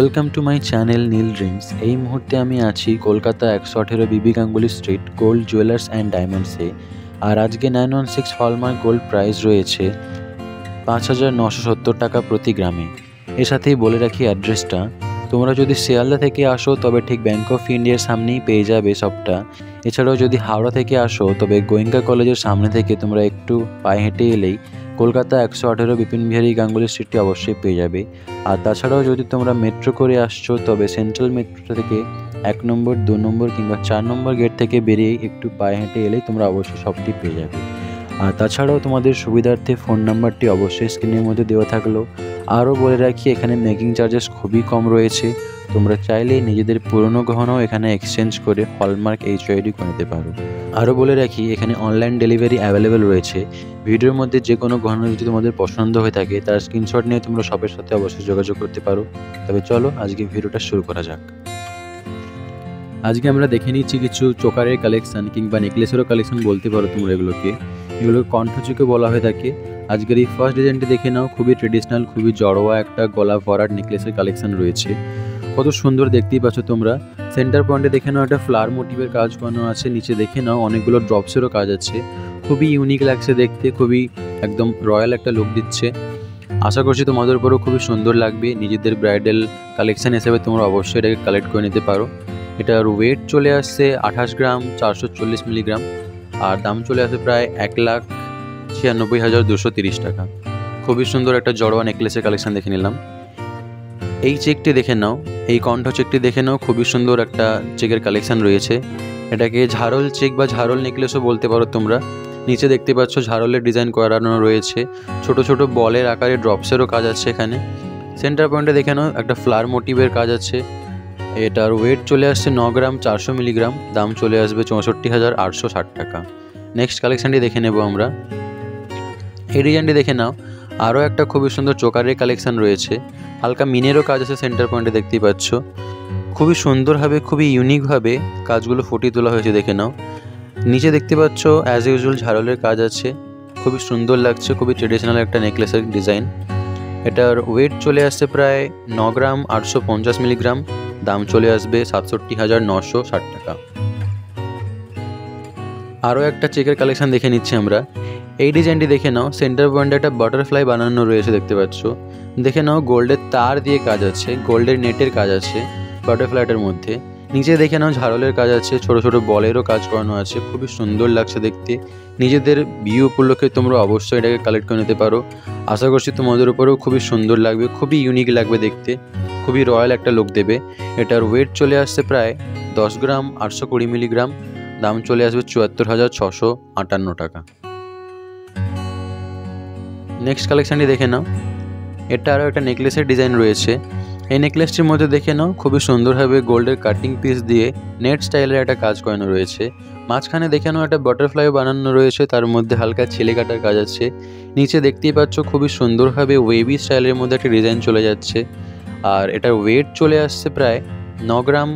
Welcome to my channel Neel dreams. এই মুহূর্তে আমি আছি Kolkata 118 BB Ganguly street gold jewellers and ডায়মন্ডসে। আর আজকে 916 হলমার্ক গোল্ড প্রাইস রয়েছে 5,970 টাকা প্রতি গ্রামে। এর সাথেই বলে রাখি অ্যাড্রেসটা, তোমরা যদি শিয়ালদা থেকে আসো তবে ঠিক ব্যাঙ্ক অফ ইন্ডিয়ার সামনেই পেয়ে যাবে সবটা। এছাড়াও যদি হাওড়া থেকে আসো তবে গোয়েঙ্কা কলেজের সামনে থেকে তোমরা একটু পায়ে হেঁটে এলেই কলকাতা 118 বিপিন বিহারী গাঙ্গুলি স্ট্রিটটি অবশ্যই পেয়ে যাবে। আর তাছাড়াও যদি তোমরা মেট্রো করে আসছো তবে সেন্ট্রাল মেট্রো থেকে 1 নম্বর 2 নম্বর কিংবা 4 নম্বর গেট থেকে বেরিয়ে একটু পায়ে হেঁটে এলেই তোমরা অবশ্যই সবটি পেয়ে যাবে। আর তাছাড়াও তোমাদের সুবিধার্থে ফোন নাম্বারটি অবশ্যই স্ক্রিনের মধ্যে দেওয়া থাকলো। আরও বলে রাখি, এখানে মেকিং চার্জেস খুবই কম রয়েছে। তোমরা চাইলেই নিজেদের পুরনো গহনাও এখানে এক্সচেঞ্জ করে হলমার্ক HYD করে নিতে পারো। আরও বলে রাখি, এখানে অনলাইন ডেলিভারি অ্যাভেলেবেল রয়েছে। ভিডিওর মধ্যে যে কোনো গহনা যদি তোমাদের পছন্দ হয়ে থাকে তার স্ক্রিনশট নিয়ে তোমরা শপের সাথে অবশ্যই যোগাযোগ করতে পারো। তবে চলো আজকে ভিডিওটা শুরু করা যাক। আজকে আমরা দেখে নিচ্ছি কিছু চোকারের কালেকশন কিংবা নেকলেসেরও কালেকশন বলতে পারো তোমরা এগুলোকে কণ্ঠচুকে বলা হয়ে থাকে। আজকের এই ফার্স্ট ডিজাইনটি দেখে নাও, খুবই ট্রেডিশনাল, খুবই জড়োয়া একটা গলা ভরাট নেকলেসের কালেকশন রয়েছে। কত সুন্দর দেখতেই পাচ্ছ তোমরা। সেন্টার পয়েন্টে দেখে নাও একটা ফ্লাওয়ার মোটিভের কাজ করানো আছে, নিচে দেখে নাও অনেকগুলো ড্রপসেরও কাজ আছে। খুবই ইউনিক লাগছে দেখতে, খুবই একদম রয়্যাল একটা লুক দিচ্ছে। আশা করছি তোমাদের উপরেও খুবই সুন্দর লাগবে। নিজেদের ব্রাইডাল কালেকশন হিসেবে তোমরা অবশ্যই এটাকে কালেক্ট করে নিতে পারো। এটার ওয়েট চলে আসছে 28 গ্রাম 440 মিলিগ্রাম আর দাম চলে আসে প্রায় 1,96,230 টাকা। খুবই সুন্দর একটা জড়োয়া নেকলেসের কালেকশন দেখে নিলাম। এই চেকটি দেখে নাও, এই কণ্ঠ চেকটি দেখে নাও, খুবই সুন্দর একটা চেকের কালেকশন রয়েছে। এটাকে ঝাড়ল চেক বা ঝাড়ল নেকলেসও বলতে পারো তোমরা। নিচে দেখতে পাচ্ছ ঝাড়লের ডিজাইন করানো রয়েছে, ছোট ছোট বলের আকারে ড্রপসেরও কাজ আছে এখানে। সেন্টার পয়েন্টে দেখে নাও একটা ফ্লাওয়ার মোটিভের কাজ আছে। এটার ওয়েট চলে আসছে 9 গ্রাম 400 মিলিগ্রাম, দাম চলে আসবে 64,860 টাকা। নেক্সট কালেকশানটি দেখে নেব আমরা। এই ডিজাইনটি দেখে নাও, আরও একটা খুবই সুন্দর চোকারের কালেকশান রয়েছে। হালকা মিনেরও কাজ আছে সেন্টার পয়েন্টে দেখতেই পাচ্ছ। খুবই সুন্দরভাবে, খুবই ইউনিকভাবে কাজগুলো ফুটিয়ে তোলা হয়েছে দেখে নাও। নিচে দেখতে পাচ্ছ অ্যাজ ইউজুয়াল ঝাড়লের কাজ আছে, খুবই সুন্দর লাগছে। খুবই ট্রেডিশনাল একটা নেকলেসের ডিজাইন। এটার ওয়েট চলে আসছে প্রায় 9 গ্রাম 850 মিলিগ্রাম, দাম চলে আসবে 67,960 টাকা। আরও একটা চেকের কালেকশন দেখে নিচ্ছি আমরা। এই ডিজাইনটি দেখে নাও, সেন্টার পয়েন্টে একটা বাটারফ্লাই বানানো রয়েছে দেখতে পাচ্ছ। দেখে নাও গোল্ডের তার দিয়ে কাজ আছে, গোল্ডের নেটের কাজ আছে বাটারফ্লাইটার মধ্যে। নিচে দেখে নাও ঝাড়লের কাজ আছে, ছোট ছোট বলেরও কাজ করানো আছে। খুবই সুন্দর লাগছে দেখতে। নিজেদের বিয়ে উপলক্ষে তোমরা অবশ্যই এটাকে কালেক্ট করে নিতে পারো। আশা করছি তোমাদের উপরেও খুবই সুন্দর লাগবে, খুবই ইউনিক লাগবে দেখতে, খুবই রয়্যাল একটা লুক দেবে। এটার ওয়েট চলে আসছে প্রায় 10 গ্রাম 820 মিলিগ্রাম, দাম চলে আসবে 74,658 টাকা। নেক্সট কালেকশানটি দেখে নাও। এটা আরও একটা নেকলেসের ডিজাইন রয়েছে। এই নেকলেসটির মধ্যে দেখে নাও খুবই সুন্দরভাবে গোল্ডের কাটিং পিস দিয়ে নেট স্টাইলের একটা কাজ করানো রয়েছে। মাঝখানে দেখে নাও একটা বাটারফ্লাই বানানো রয়েছে, তার মধ্যে হালকা ছেলে কাটার কাজ আছে। নিচে দেখতেই পাচ্ছ খুবই সুন্দরভাবে ওয়েভি স্টাইলের মধ্যে একটা ডিজাইন চলে যাচ্ছে। আর এটার ওয়েট চলে আসছে প্রায় 9 গ্রাম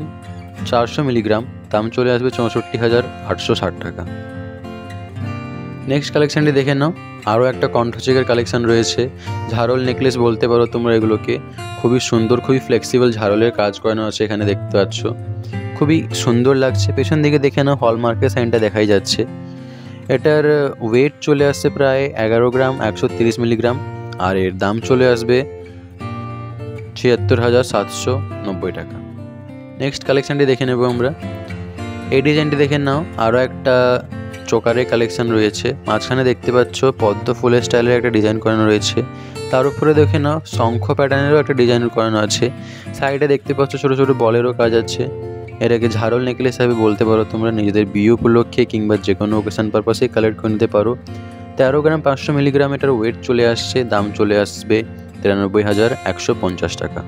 400 মিলিগ্রাম, দাম চলে আসবে 64,860 টাকা। নেক্সট কালেকশানটি দেখে নাও, আরও একটা কণ্ঠচেকের কালেকশান রয়েছে। ঝাড়ল নেকলেস বলতে পারো তোমরা এগুলোকে। খুবই সুন্দর, খুবই ফ্লেক্সিবল ঝাড়লের কাজ করানো আছে এখানে দেখতে পাচ্ছ। খুবই সুন্দর লাগছে। পেছন দিকে দেখে নাও হলমার্কের সাইনটা দেখাই যাচ্ছে। এটার ওয়েট চলে আসছে প্রায় 11 গ্রাম 130 মিলিগ্রাম আর এর দাম চলে আসবে 76,790 টাকা। নেক্সট কালেকশানটি দেখে নেব আমরা। এই ডিজাইনটি দেখে নাও, আরও একটা চোকারের কালেকশান রয়েছে। মাঝখানে দেখতে পাচ্ছ পদ্ম ফুলের স্টাইলের একটা ডিজাইন করানো রয়েছে। তার উপরে দেখে নাও শঙ্খ প্যাটার্নেরও একটা ডিজাইন করানো আছে। সাইডে দেখতে পাচ্ছ ছোটো ছোটো বলেরও কাজ আছে। এটাকে ঝাড়ল নেকলেস হিসাবে বলতে পারো তোমরা। নিজেদের বিয়ে উপলক্ষে কিংবা যে কোনো ওকেশন পারপাসে কালেক্ট করে নিতে পারো। 13 গ্রাম 500 মিলিগ্রাম এটার ওয়েট চলে আসছে, দাম চলে আসবে 93,150 টাকা।